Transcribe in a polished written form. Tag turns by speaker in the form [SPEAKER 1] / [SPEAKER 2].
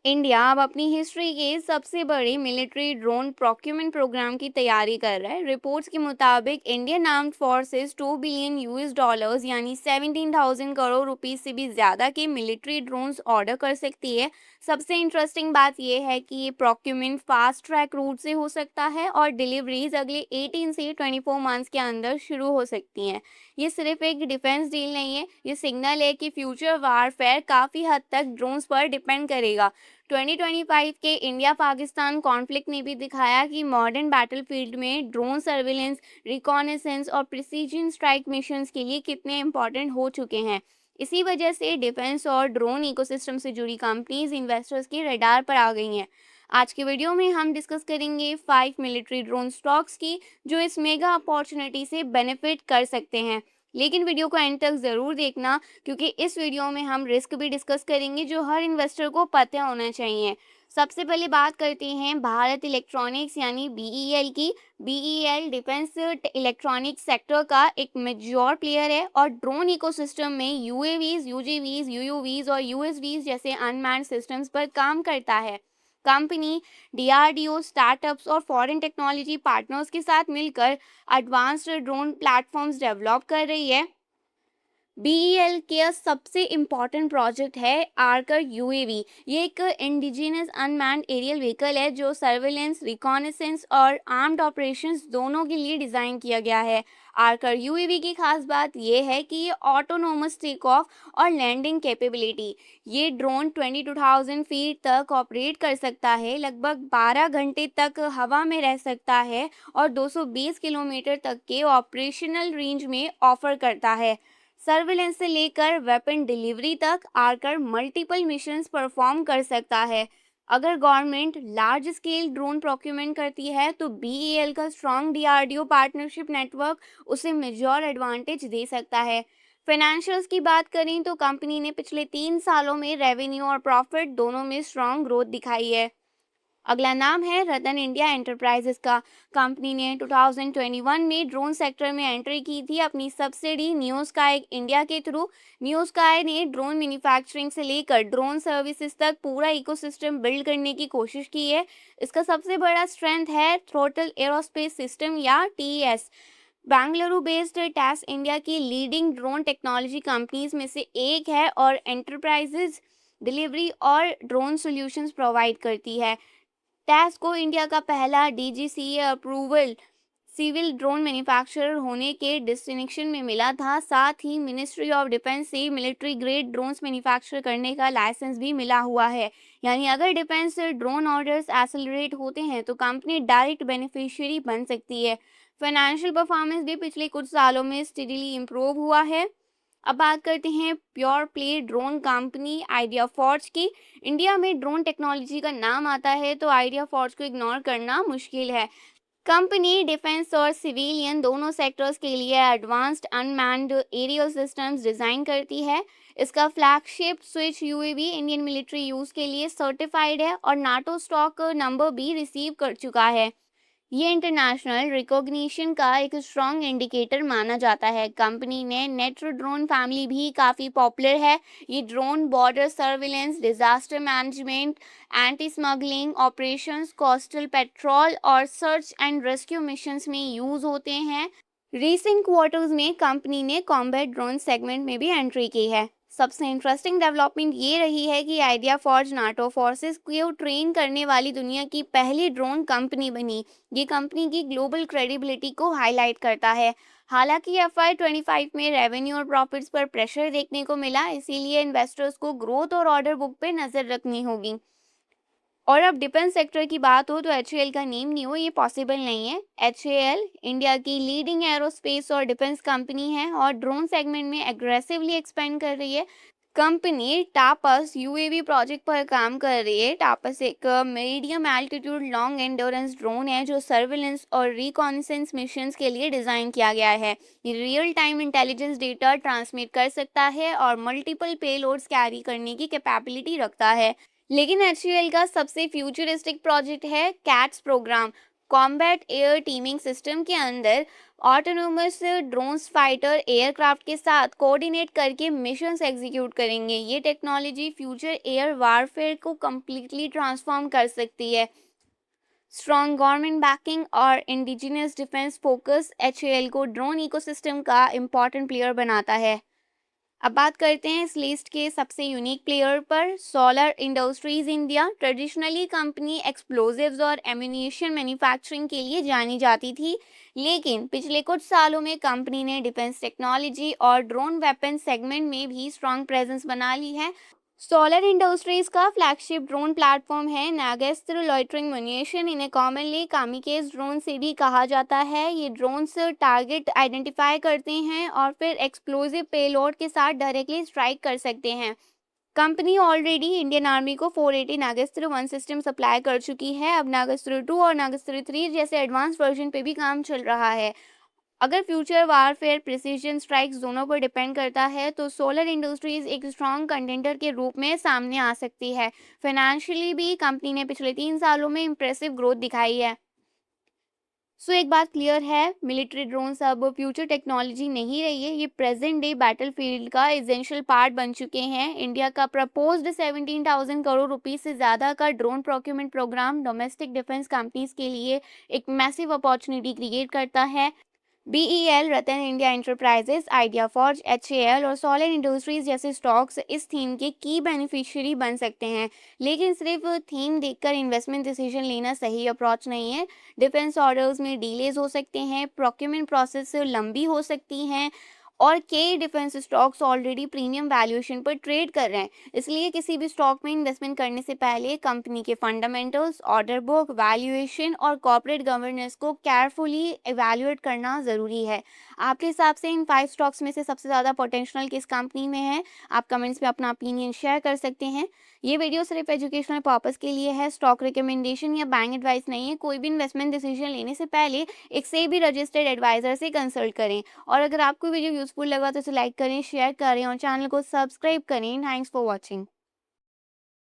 [SPEAKER 1] India अब अपनी history के सबसे बड़े मिलिट्री ड्रोन प्रोक्यूरमेंट प्रोग्राम की तैयारी कर रहा है। रिपोर्ट्स के मुताबिक Indian armed forces 2 billion US dollars यानी 17,000 करोड़ रुपीस से भी ज्यादा के मिलिट्री ड्रोन्स ऑर्डर कर सकती है। सबसे इंटरेस्टिंग बात यह है कि ये प्रोक्यूरमेंट फास्ट ट्रैक रूट से हो सकता है और डिलीवरीज अगले 18 से 24 मंथ्स के अंदर शुरू हो सकती हैं। ये सिर्फ एक डिफेंस डील नहीं है, ये सिग्नल है कि फ्यूचर वारफेयर काफी हद तक ड्रोन्स पर डिपेंड करेगा। 2025 के इंडिया पाकिस्तान कॉन्फ्लिक्ट ने भी दिखाया कि मॉडर्न बैटलफील्ड में ड्रोन सर्विलेंस, रिकॉनेसेंस और प्रिसीजन स्ट्राइक मिशंस के लिए कितने इंपॉर्टेंट हो चुके हैं। इसी वजह से डिफेंस और ड्रोन इकोसिस्टम से जुड़ी कंपनीज इन्वेस्टर्स के रडार पर आ गई हैं। आज की वीडियो में हम डिस्कस करेंगे 5 मिलिट्री ड्रोन स्टॉक्स की जो इस मेगा अपॉर्चुनिटी से बेनिफिट कर सकते हैं। लेकिन वीडियो को एंड तक ज़रूर देखना, क्योंकि इस वीडियो में हम रिस्क भी डिस्कस करेंगे जो हर इन्वेस्टर को पता होना चाहिए। सबसे पहले बात करते हैं भारत इलेक्ट्रॉनिक्स यानी बीईएल की। बीईएल डिफेंस इलेक्ट्रॉनिक्स सेक्टर का एक मेजर प्लेयर है और ड्रोन इकोसिस्टम में यूएवीज, यूजीवीज, यूयूवीज और यूएसवीज जैसे अनमैन्ड सिस्टम्स पर काम करता है। कंपनी डीआरडीओ, स्टार्टअप्स और फॉरेन टेक्नोलॉजी पार्टनर्स के साथ मिलकर एडवांस्ड ड्रोन प्लेटफॉर्म्स डेवलप कर रही है। बीईएल का सबसे इम्पॉर्टेंट प्रोजेक्ट है आर्कर यूएवी। ये एक इंडिजिनस अनमैन्ड एरियल व्हीकल है जो सर्वेलेंस, रिकॉनेसेंस और आर्म्ड ऑपरेशंस दोनों के लिए डिज़ाइन किया गया है। आर्कर यूएवी की खास बात यह है कि ये ऑटोनोमस टेक ऑफ और लैंडिंग कैपेबिलिटी। ये ड्रोन 22,000 फीट तक ऑपरेट कर सकता है, लगभग 12 घंटे तक हवा में रह सकता है और 220 किलोमीटर तक के ऑपरेशनल रेंज में ऑफर करता है। सर्विलेंस से लेकर वेपन डिलीवरी तक आकर मल्टीपल मिशंस परफॉर्म कर सकता है। अगर government large scale drone procurement करती है तो बीईएल का स्ट्रॉन्ग डीआरडीओ पार्टनरशिप नेटवर्क उसे मेजर एडवांटेज दे सकता है। फाइनेंशियल्स की बात करें तो कंपनी ने पिछले 3 सालों में रेवेन्यू और प्रॉफिट दोनों में स्ट्रॉन्ग ग्रोथ दिखाई है। अगला नाम है रतन इंडिया एंटरप्राइजेस का। कंपनी ने 2021 में ड्रोन सेक्टर में एंट्री की थी अपनी सब्सिडी न्यू स्काई इंडिया के थ्रू। न्यू स्काई ने ड्रोन मैन्युफैक्चरिंग से लेकर ड्रोन सर्विसेज तक पूरा इकोसिस्टम बिल्ड करने की कोशिश की है। इसका सबसे बड़ा स्ट्रेंथ है थ्रोटल एरोस्पेस सिस्टम या TS. Bengaluru based TAS India की लीडिंग ड्रोन टेक्नोलॉजी कंपनीज में से एक है और एंटरप्राइजेज डिलीवरी और ड्रोन सॉल्यूशंस प्रोवाइड करती है। टैस्को इंडिया का पहला DGCA approval civil drone manufacturer होने के डिस्टिंक्शन में मिला था। साथ ही मिनिस्ट्री ऑफ डिफेंस से मिलिट्री ग्रेड ड्रोन्स मैन्युफैक्चर करने का लाइसेंस भी मिला हुआ है। यानी अगर डिफेंस ड्रोन ऑर्डर्स एक्सेलरेट होते हैं तो कंपनी डायरेक्ट बेनिफिशियरी बन सकती है। फाइनेंशियल परफॉर्मेंस भी पिछले कुछ सालों में स्टेडीली इम्प्रूव हुआ है। अब बात करते हैं pure play drone company idea forge की। इंडिया में ड्रोन टेक्नोलॉजी का नाम आता है तो आइडिया फॉर्ज को इग्नोर करना मुश्किल है। कंपनी डिफेंस और सिविलियन दोनों सेक्टर्स के लिए advanced unmanned aerial systems design करती है। इसका flagship switch UAV Indian military use के लिए सर्टिफाइड है और नाटो स्टॉक नंबर भी रिसीव कर चुका है। ये इंटरनेशनल रिकॉग्निशन का एक स्ट्रॉन्ग इंडिकेटर माना जाता है। कंपनी ने नेट ड्रोन फैमिली भी काफ़ी पॉपुलर है। ये drone border surveillance, disaster management, anti smuggling operations, coastal petrol और सर्च एंड रेस्क्यू मिशंस में यूज़ होते हैं। रीसेंट क्वार्टर्स में कंपनी ने कॉम्बैट ड्रोन सेगमेंट में भी एंट्री की है। सबसे इंटरेस्टिंग डेवलपमेंट ये रही है कि आइडिया फॉर्ज नाटो फोर्सेस को ट्रेन करने वाली दुनिया की पहली ड्रोन कंपनी बनी। ये कंपनी की ग्लोबल क्रेडिबिलिटी को हाईलाइट करता है। हालांकि FY25 में रेवेन्यू और प्रॉफिट्स पर प्रेशर देखने को मिला, इसीलिए इन्वेस्टर्स को ग्रोथ और ऑर्डर बुक पे नजर रखनी होगी। और अब डिफेंस सेक्टर की बात हो तो एचएएल का नेम नहीं हो ये पॉसिबल नहीं है। एचएएल इंडिया की लीडिंग एरोस्पेस और डिफेंस कंपनी है और ड्रोन सेगमेंट में एग्रेसिवली एक्सपेंड कर रही है। कंपनी टापस यूएवी प्रोजेक्ट पर काम कर रही है। टापस एक medium altitude long endurance drone है जो सर्विलेंस और रिकॉनेसेंस मिशंस के लिए डिज़ाइन किया गया है। ये real time intelligence data transmit कर सकता है और मल्टीपल पेलोड्स कैरी करने की कैपेबिलिटी रखता है। लेकिन एचयूएल का सबसे फ्यूचरिस्टिक प्रोजेक्ट है CATS programme. Combat air teaming system के अंदर ऑटोनोमस ड्रोन्स फाइटर एयरक्राफ्ट के साथ कोऑर्डिनेट करके मिशंस एग्जीक्यूट करेंगे। ये टेक्नोलॉजी फ्यूचर एयर वारफेयर को कंप्लीटली ट्रांसफॉर्म कर सकती है। स्ट्रॉन्ग गवर्नमेंट बैकिंग और इंडिजिनियस डिफेंस फोकस एचएएल को ड्रोन इकोसिस्टम का इम्पॉर्टेंट प्लेयर बनाता है। अब बात करते हैं इस लिस्ट के सबसे यूनिक प्लेयर पर। Solar industries India traditionally company explosives और एम्यूनिशन मैन्युफैक्चरिंग के लिए जानी जाती थी, लेकिन पिछले कुछ सालों में कंपनी ने डिफेंस टेक्नोलॉजी और ड्रोन वेपन सेगमेंट में भी स्ट्रॉन्ग प्रेजेंस बना ली है। सोलर इंडस्ट्रीज का फ्लैगशिप ड्रोन प्लेटफॉर्म है नागेस्त्र लॉइटरिंग म्यूनिशन। इन्हें कॉमनली कामिकेज ड्रोन से भी कहा जाता है। ये ड्रोन्स टारगेट आइडेंटिफाई करते हैं और फिर एक्सप्लोजिव पेलोड के साथ डायरेक्टली स्ट्राइक कर सकते हैं। कंपनी ऑलरेडी इंडियन आर्मी को 480 नागेस्त्र 1 सिस्टम सप्लाई कर चुकी है। अब नागेस्त्र 2 और नागेस्त्र 3 जैसे एडवांस वर्जन पे भी काम चल रहा है। अगर फ्यूचर वारफेयर प्रिसीजन स्ट्राइक्स दोनों पर डिपेंड करता है, तो सोलर इंडस्ट्रीज एक स्ट्रॉन्ग कंटेंडर के रूप में सामने आ सकती है। फाइनेंशियली भी कंपनी ने पिछले 3 सालों में इंप्रेसिव ग्रोथ दिखाई है। सो एक बात क्लियर है, मिलिट्री ड्रोन्स अब फ्यूचर टेक्नोलॉजी नहीं रही है, ये प्रेजेंट डे बैटलफील्ड का एसेंशियल पार्ट बन चुके हैं। इंडिया का प्रपोज्ड 17,000 करोड़ रुपीस से ज़्यादा का drone procurement programme domestic defence companies के लिए एक मैसिव अपॉर्चुनिटी क्रिएट करता है। BEL, Ratan India enterprises, idea forge, HAL और सोलर इंडस्ट्रीज जैसे स्टॉक्स इस थीम के की बेनिफिशियरी बन सकते हैं, लेकिन सिर्फ थीम देखकर इन्वेस्टमेंट डिसीजन लेना सही अप्रोच नहीं है। डिफेंस ऑर्डर्स में डीलेज हो सकते हैं, प्रोक्यूरमेंट प्रोसेस लंबी हो सकती हैं और कई defence stocks already premium valuation पर ट्रेड कर रहे हैं। इसलिए किसी भी स्टॉक में इन्वेस्टमेंट करने से पहले कंपनी के फंडामेंटल्स, ऑर्डर बुक, वैल्यूएशन और कॉर्पोरेट गवर्नेंस को केयरफुली इवैल्यूएट करना ज़रूरी है। आपके हिसाब से इन 5 स्टॉक्स में से सबसे ज़्यादा पोटेंशियल किस कंपनी में है? आप कमेंट्स में अपना ओपिनियन शेयर कर सकते हैं। ये वीडियो सिर्फ एजुकेशनल पर्पस के लिए है, स्टॉक रिकमेंडेशन या बैंक एडवाइस नहीं है। कोई भी इन्वेस्टमेंट डिसीजन लेने से पहले एक सेबी रजिस्टर्ड एडवाइजर से कंसल्ट करें। और अगर आपको वीडियो यूजफुल लगा तो इसे लाइक करें, शेयर करें और चैनल को सब्सक्राइब करें। Thanks for watching.